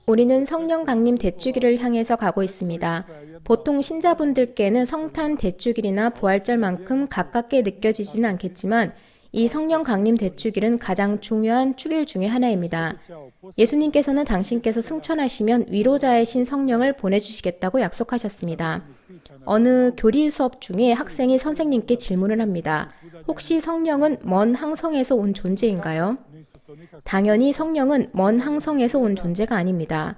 우리는 성령 강림 대축일을 향해서 가고 있습니다. 보통 신자분들께는 성탄 대축일이나 부활절만큼 가깝게 느껴지지는 않겠지만 이 성령 강림 대축일은 가장 중요한 축일 중에 하나입니다. 예수님께서는 당신께서 승천하시면 위로자이신 성령을 보내주시겠다고 약속하셨습니다. 어느 교리 수업 중에 학생이 선생님께 질문을 합니다. 혹시 성령은 먼 항성에서 온 존재인가요? 당연히 성령은 먼 항성에서 온 존재가 아닙니다.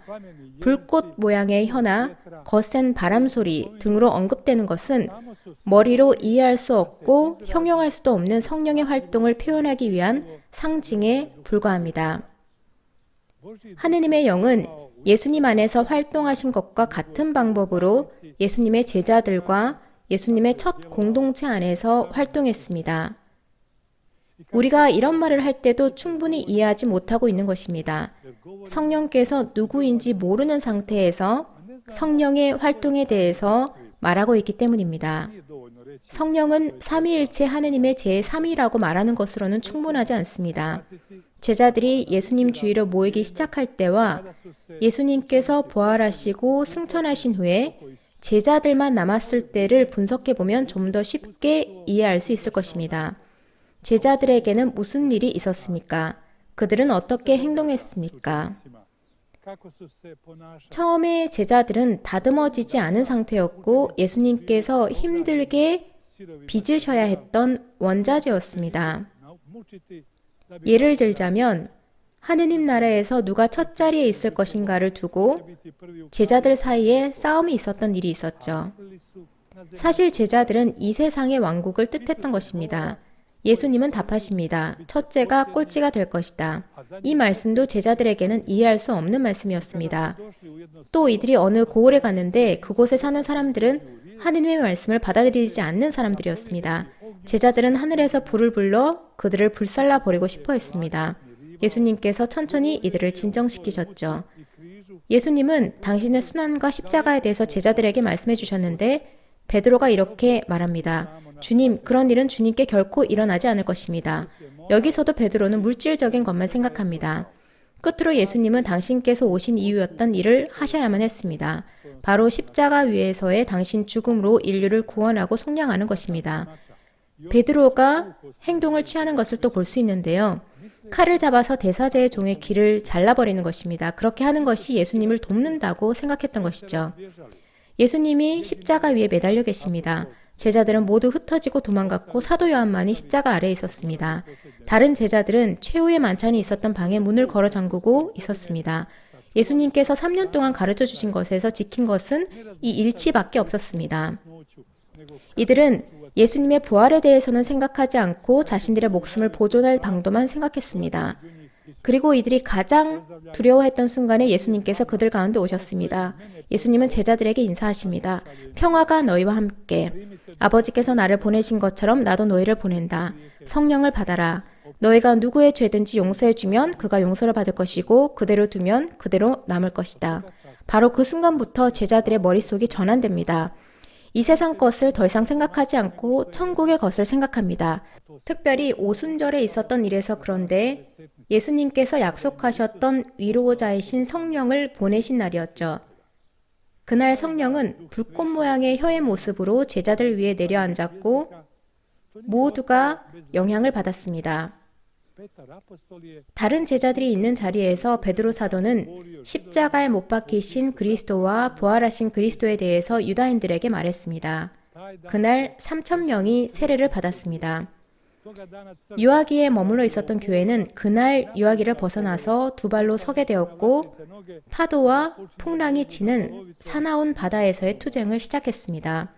불꽃 모양의 혀나 거센 바람 소리 등으로 언급되는 것은 머리로 이해할 수 없고 형용할 수도 없는 성령의 활동을 표현하기 위한 상징에 불과합니다. 하느님의 영은 예수님 안에서 활동하신 것과 같은 방법으로 예수님의 제자들과 예수님의 첫 공동체 안에서 활동했습니다. 우리가 이런 말을 할 때도 충분히 이해하지 못하고 있는 것입니다. 성령께서 누구인지 모르는 상태에서 성령의 활동에 대해서 말하고 있기 때문입니다. 성령은 삼위일체 하느님의 제3위라고 말하는 것으로는 충분하지 않습니다. 제자들이 예수님 주위로 모이기 시작할 때와 예수님께서 부활하시고 승천하신 후에 제자들만 남았을 때를 분석해보면 좀 더 쉽게 이해할 수 있을 것입니다. 제자들에게는 무슨 일이 있었습니까? 그들은 어떻게 행동했습니까? 처음에 제자들은 다듬어지지 않은 상태였고 예수님께서 힘들게 빚으셔야 했던 원자재였습니다. 예를 들자면 하느님 나라에서 누가 첫 자리에 있을 것인가를 두고 제자들 사이에 싸움이 있었던 일이 있었죠. 사실 제자들은 이 세상의 왕국을 뜻했던 것입니다. 예수님은 답하십니다. 첫째가 꼴찌가 될 것이다. 이 말씀도 제자들에게는 이해할 수 없는 말씀이었습니다. 또 이들이 어느 고을에 갔는데 그곳에 사는 사람들은 하느님의 말씀을 받아들이지 않는 사람들이었습니다. 제자들은 하늘에서 불을 불러 그들을 불살라 버리고 싶어 했습니다. 예수님께서 천천히 이들을 진정시키셨죠. 예수님은 당신의 순환과 십자가에 대해서 제자들에게 말씀해 주셨는데 베드로가 이렇게 말합니다. 주님, 그런 일은 주님께 결코 일어나지 않을 것입니다. 여기서도 베드로는 물질적인 것만 생각합니다. 끝으로 예수님은 당신께서 오신 이유였던 일을 하셔야만 했습니다. 바로 십자가 위에서의 당신 죽음으로 인류를 구원하고 속량하는 것입니다. 베드로가 행동을 취하는 것을 또 볼 수 있는데요. 칼을 잡아서 대사제의 종의 귀를 잘라버리는 것입니다. 그렇게 하는 것이 예수님을 돕는다고 생각했던 것이죠. 예수님이 십자가 위에 매달려 계십니다. 제자들은 모두 흩어지고 도망갔고 사도 요한만이 십자가 아래에 있었습니다. 다른 제자들은 최후의 만찬이 있었던 방에 문을 걸어 잠그고 있었습니다. 예수님께서 3년 동안 가르쳐 주신 것에서 지킨 것은 이 일치밖에 없었습니다. 이들은 예수님의 부활에 대해서는 생각하지 않고 자신들의 목숨을 보존할 방도만 생각했습니다. 그리고 이들이 가장 두려워했던 순간에 예수님께서 그들 가운데 오셨습니다. 예수님은 제자들에게 인사하십니다. 평화가 너희와 함께. 아버지께서 나를 보내신 것처럼 나도 너희를 보낸다. 성령을 받아라. 너희가 누구의 죄든지 용서해주면 그가 용서를 받을 것이고 그대로 두면 그대로 남을 것이다. 바로 그 순간부터 제자들의 머릿속이 전환됩니다. 이 세상 것을 더 이상 생각하지 않고 천국의 것을 생각합니다. 특별히 오순절에 있었던 일에서 그런데 예수님께서 약속하셨던 위로자이신 성령을 보내신 날이었죠. 그날 성령은 불꽃 모양의 혀의 모습으로 제자들 위에 내려앉았고 모두가 영향을 받았습니다. 다른 제자들이 있는 자리에서 베드로 사도는 십자가에 못 박히신 그리스도와 부활하신 그리스도에 대해서 유다인들에게 말했습니다. 그날 3,000명이 세례를 받았습니다. 유아기에 머물러 있었던 교회는 그날 유아기를 벗어나서 두 발로 서게 되었고 파도와 풍랑이 치는 사나운 바다에서의 투쟁을 시작했습니다.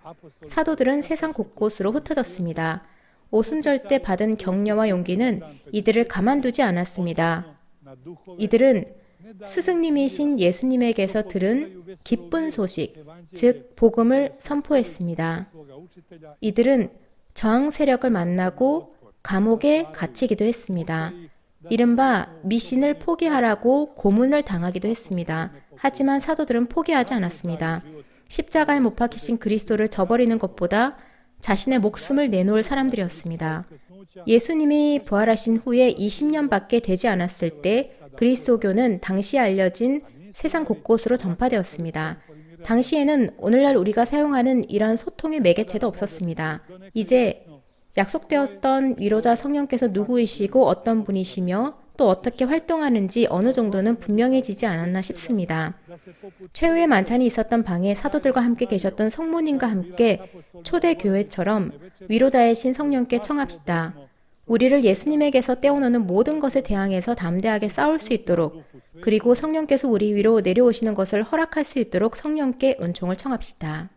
사도들은 세상 곳곳으로 흩어졌습니다. 오순절 때 받은 격려와 용기는 이들을 가만두지 않았습니다. 이들은 스승님이신 예수님에게서 들은 기쁜 소식, 즉 복음을 선포했습니다. 이들은 저항 세력을 만나고 감옥에 갇히기도 했습니다. 이른바 미신을 포기하라고 고문을 당하기도 했습니다. 하지만 사도들은 포기하지 않았습니다. 십자가에 못 박히신 그리스도를 저버리는 것보다 자신의 목숨을 내놓을 사람들이었습니다. 예수님이 부활하신 후에 20년밖에 되지 않았을 때 그리스도교는 당시 알려진 세상 곳곳으로 전파되었습니다. 당시에는 오늘날 우리가 사용하는 이러한 소통의 매개체도 없었습니다. 이제 약속되었던 위로자 성령께서 누구이시고 어떤 분이시며 또 어떻게 활동하는지 어느 정도는 분명해지지 않았나 싶습니다. 최후의 만찬이 있었던 방에 사도들과 함께 계셨던 성모님과 함께 초대교회처럼 위로자이신 성령께 청합시다. 우리를 예수님에게서 떼어놓는 모든 것에 대항해서 담대하게 싸울 수 있도록, 그리고 성령께서 우리 위로 내려오시는 것을 허락할 수 있도록 성령께 은총을 청합시다.